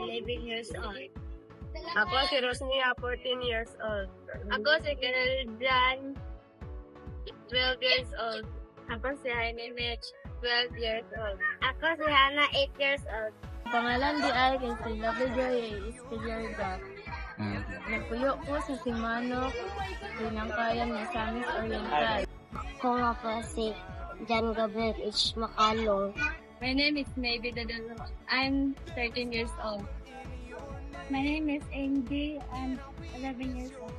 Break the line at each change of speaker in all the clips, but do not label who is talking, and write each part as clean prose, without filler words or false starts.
11 years old.
Ako si Rosnia, 14 years old.
Ako si Carol Jan, 12 years old. Ako si Jaime Mitch, 12 years old. Ako si Hannah, 8 years old.
Pangalan di ay kay si Lovely Joy Espillarga. Nagpuyo ko sa Simano, Dinangkayan ng Samis Oriental.
Ako nga po si John Gabriel H. Macalong.
My name is Maybe Dadalo. I'm 13 years old.
My name is Angie. I'm 11 years old.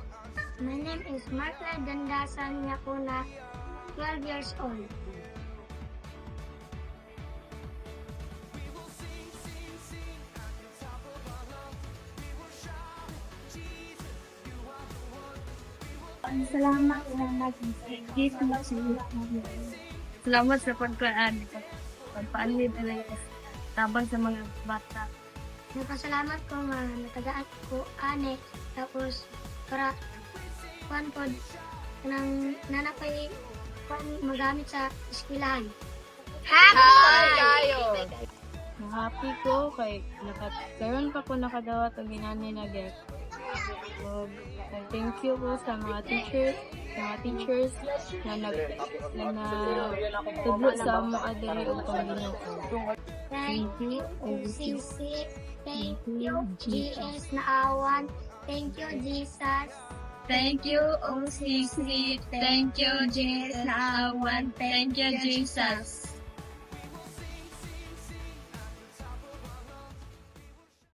My name is Martha Dandasan Yakuna, 12 years old. Salamat
Salamat sa pagpaanib nila tabang sa mga bata.
Nagpasalamat ko nga natagaan ko ane tapos para kuan pod nang nanapay kuan magamit sa eskwelahan.
Happy ko kay karon pa ko nakadawat og ginani na get. Thank you po sa mga teachers na nagtudlo sa mga diri og panginaw ko.
Thank you OCC, thank you GS Naawan, thank you Jesus.
Thank you OCC, thank you Jesus Naawan, thank you Jesus.